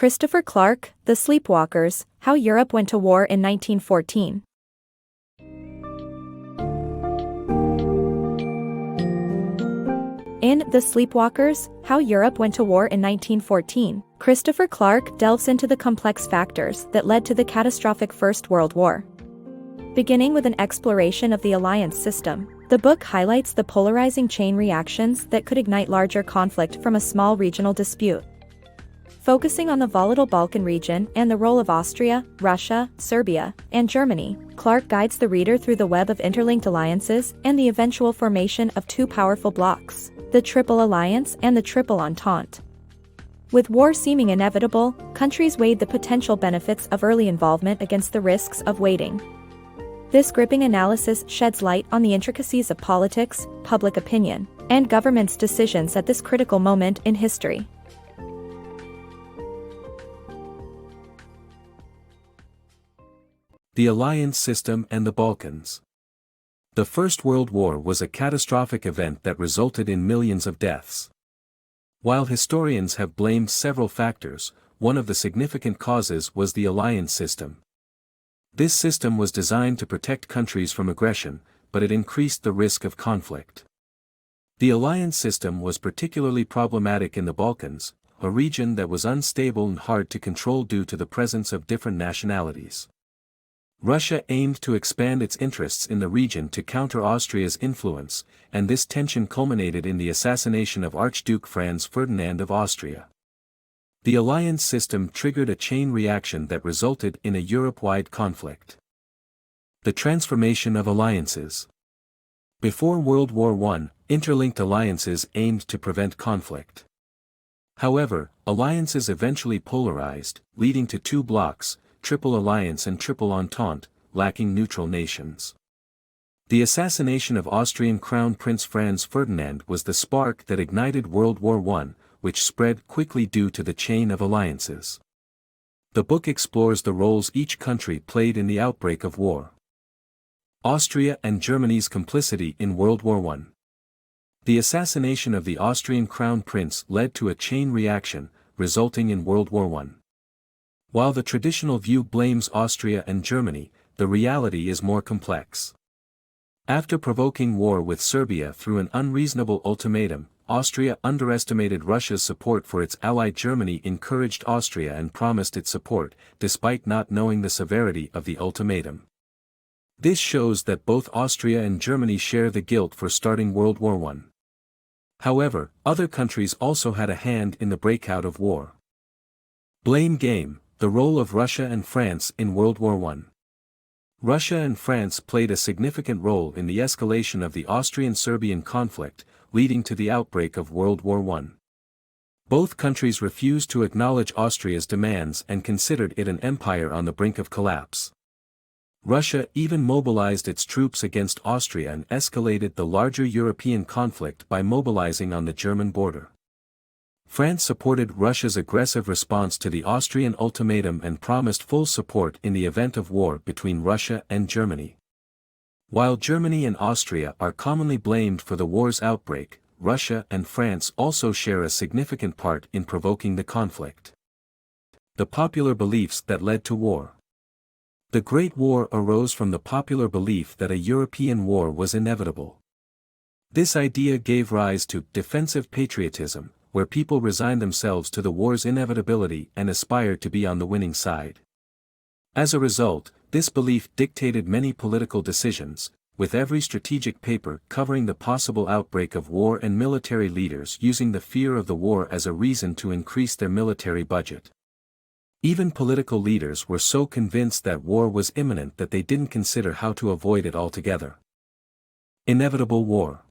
Christopher Clark, The Sleepwalkers, How Europe Went to War in 1914. In The Sleepwalkers, How Europe Went to War in 1914, Christopher Clark delves into the complex factors that led to the catastrophic First World War. Beginning with an exploration of the alliance system, the book highlights the polarizing chain reactions that could ignite larger conflict from a small regional dispute. Focusing on the volatile Balkan region and the role of Austria, Russia, Serbia, and Germany, Clark guides the reader through the web of interlinked alliances and the eventual formation of two powerful blocs, the Triple Alliance and the Triple Entente. With war seeming inevitable, countries weighed the potential benefits of early involvement against the risks of waiting. This gripping analysis sheds light on the intricacies of politics, public opinion, and governments' decisions at this critical moment in history. The alliance system and the Balkans. The First World War was a catastrophic event that resulted in millions of deaths. While historians have blamed several factors, one of the significant causes was the alliance system. This system was designed to protect countries from aggression, but it increased the risk of conflict. The alliance system was particularly problematic in the Balkans, a region that was unstable and hard to control due to the presence of different nationalities. Russia aimed to expand its interests in the region to counter Austria's influence, and this tension culminated in the assassination of Archduke Franz Ferdinand of Austria. The alliance system triggered a chain reaction that resulted in a Europe-wide conflict. The transformation of alliances. Before World War I, interlinked alliances aimed to prevent conflict. However, alliances eventually polarized, leading to two blocs, Triple Alliance and Triple Entente, lacking neutral nations. The assassination of Austrian Crown Prince Franz Ferdinand was the spark that ignited World War I, which spread quickly due to the chain of alliances. The book explores the roles each country played in the outbreak of war. Austria and Germany's complicity in World War I. The assassination of the Austrian Crown Prince led to a chain reaction, resulting in World War I. While the traditional view blames Austria and Germany, the reality is more complex. After provoking war with Serbia through an unreasonable ultimatum, Austria underestimated Russia's support for its ally. Germany encouraged Austria and promised its support, despite not knowing the severity of the ultimatum. This shows that both Austria and Germany share the guilt for starting World War I. However, other countries also had a hand in the breakout of war. Blame game. The role of Russia and France in World War I. Russia and France played a significant role in the escalation of the Austrian-Serbian conflict, leading to the outbreak of World War I. Both countries refused to acknowledge Austria's demands and considered it an empire on the brink of collapse. Russia even mobilized its troops against Austria and escalated the larger European conflict by mobilizing on the German border. France supported Russia's aggressive response to the Austrian ultimatum and promised full support in the event of war between Russia and Germany. While Germany and Austria are commonly blamed for the war's outbreak, Russia and France also share a significant part in provoking the conflict. The popular beliefs that led to war. The Great War arose from the popular belief that a European war was inevitable. This idea gave rise to defensive patriotism, where people resigned themselves to the war's inevitability and aspired to be on the winning side. As a result, this belief dictated many political decisions, with every strategic paper covering the possible outbreak of war and military leaders using the fear of the war as a reason to increase their military budget. Even political leaders were so convinced that war was imminent that they didn't consider how to avoid it altogether. Inevitable war.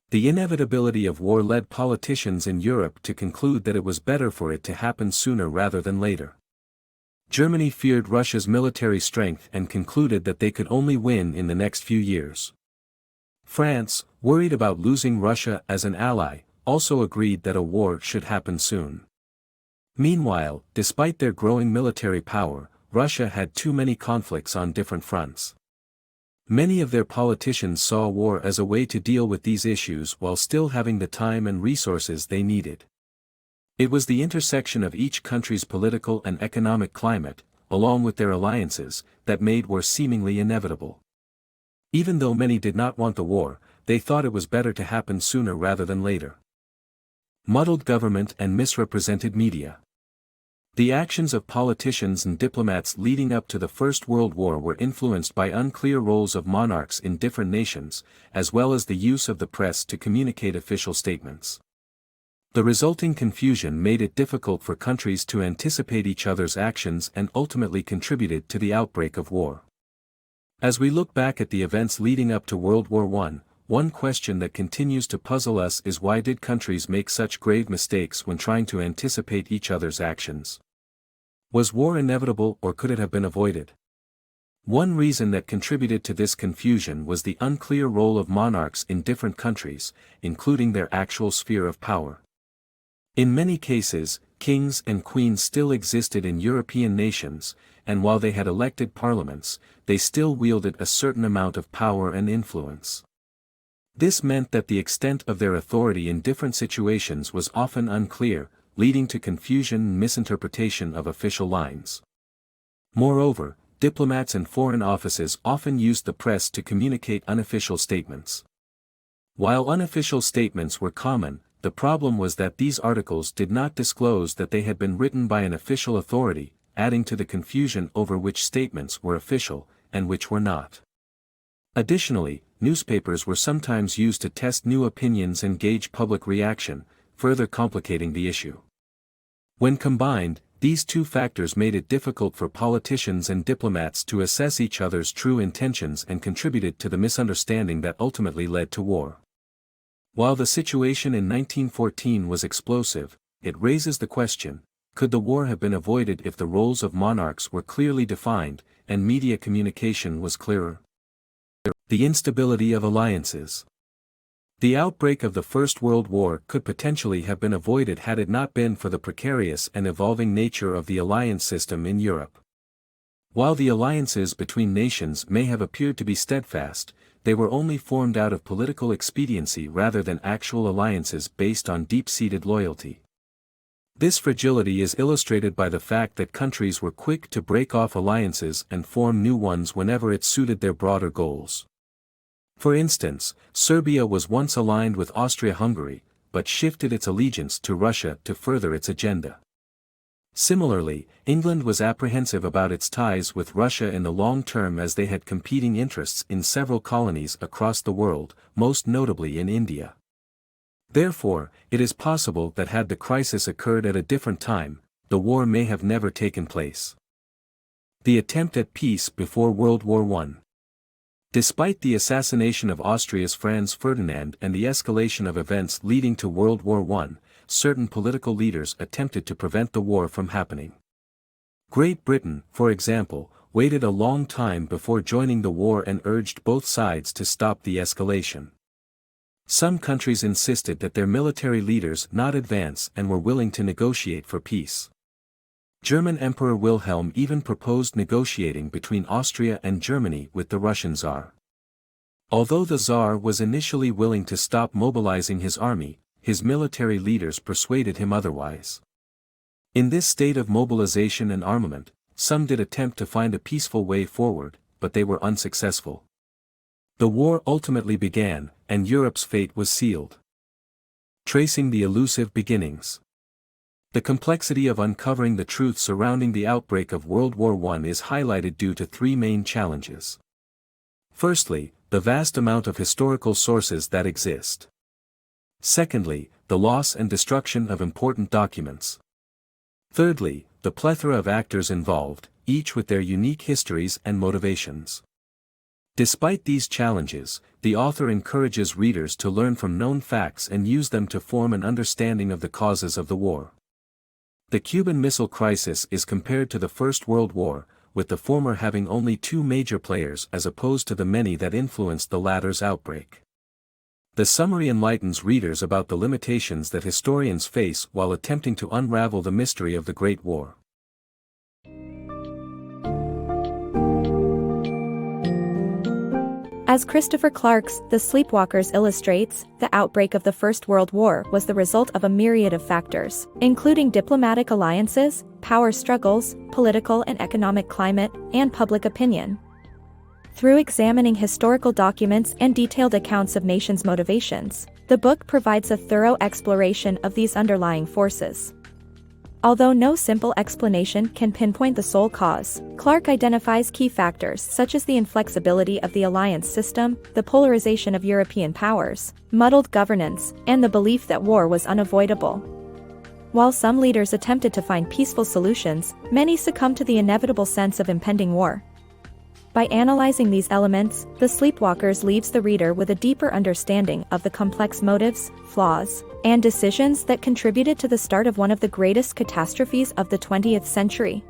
The inevitability of war led politicians in Europe to conclude that it was better for it to happen sooner rather than later. Germany feared Russia's military strength and concluded that they could only win in the next few years. France, worried about losing Russia as an ally, also agreed that a war should happen soon. Meanwhile, despite their growing military power, Russia had too many conflicts on different fronts. Many of their politicians saw war as a way to deal with these issues while still having the time and resources they needed. It was the intersection of each country's political and economic climate, along with their alliances, that made war seemingly inevitable. Even though many did not want the war, they thought it was better to happen sooner rather than later. Muddled government and misrepresented media. The actions of politicians and diplomats leading up to the First World War were influenced by unclear roles of monarchs in different nations, as well as the use of the press to communicate official statements. The resulting confusion made it difficult for countries to anticipate each other's actions and ultimately contributed to the outbreak of war. As we look back at the events leading up to World War I, one question that continues to puzzle us is why did countries make such grave mistakes when trying to anticipate each other's actions? Was war inevitable or could it have been avoided? One reason that contributed to this confusion was the unclear role of monarchs in different countries, including their actual sphere of power. In many cases, kings and queens still existed in European nations, and while they had elected parliaments, they still wielded a certain amount of power and influence. This meant that the extent of their authority in different situations was often unclear, leading to confusion and misinterpretation of official lines. Moreover, diplomats and foreign offices often used the press to communicate unofficial statements. While unofficial statements were common, the problem was that these articles did not disclose that they had been written by an official authority, adding to the confusion over which statements were official, and which were not. Additionally, newspapers were sometimes used to test new opinions and gauge public reaction, further complicating the issue. When combined, these two factors made it difficult for politicians and diplomats to assess each other's true intentions and contributed to the misunderstanding that ultimately led to war. While the situation in 1914 was explosive, it raises the question, could the war have been avoided if the roles of monarchs were clearly defined, and media communication was clearer? The instability of alliances. The outbreak of the First World War could potentially have been avoided had it not been for the precarious and evolving nature of the alliance system in Europe. While the alliances between nations may have appeared to be steadfast, they were only formed out of political expediency rather than actual alliances based on deep-seated loyalty. This fragility is illustrated by the fact that countries were quick to break off alliances and form new ones whenever it suited their broader goals. For instance, Serbia was once aligned with Austria-Hungary, but shifted its allegiance to Russia to further its agenda. Similarly, England was apprehensive about its ties with Russia in the long term as they had competing interests in several colonies across the world, most notably in India. Therefore, it is possible that had the crisis occurred at a different time, the war may have never taken place. The attempt at peace before World War I. Despite the assassination of Austria's Franz Ferdinand and the escalation of events leading to World War I, certain political leaders attempted to prevent the war from happening. Great Britain, for example, waited a long time before joining the war and urged both sides to stop the escalation. Some countries insisted that their military leaders not advance and were willing to negotiate for peace. German Emperor Wilhelm even proposed negotiating between Austria and Germany with the Russian Tsar. Although the Tsar was initially willing to stop mobilizing his army, his military leaders persuaded him otherwise. In this state of mobilization and armament, some did attempt to find a peaceful way forward, but they were unsuccessful. The war ultimately began, and Europe's fate was sealed. Tracing the elusive beginnings. The complexity of uncovering the truth surrounding the outbreak of World War I is highlighted due to three main challenges. Firstly, the vast amount of historical sources that exist. Secondly, the loss and destruction of important documents. Thirdly, the plethora of actors involved, each with their unique histories and motivations. Despite these challenges, the author encourages readers to learn from known facts and use them to form an understanding of the causes of the war. The Cuban Missile Crisis is compared to the First World War, with the former having only two major players as opposed to the many that influenced the latter's outbreak. The summary enlightens readers about the limitations that historians face while attempting to unravel the mystery of the Great War. As Christopher Clark's The Sleepwalkers illustrates, the outbreak of the First World War was the result of a myriad of factors, including diplomatic alliances, power struggles, political and economic climate, and public opinion. Through examining historical documents and detailed accounts of nations' motivations, the book provides a thorough exploration of these underlying forces. Although no simple explanation can pinpoint the sole cause, Clark identifies key factors such as the inflexibility of the alliance system, the polarization of European powers, muddled governance, and the belief that war was unavoidable. While some leaders attempted to find peaceful solutions, many succumbed to the inevitable sense of impending war. By analyzing these elements, The Sleepwalkers leaves the reader with a deeper understanding of the complex motives, flaws, and decisions that contributed to the start of one of the greatest catastrophes of the 20th century.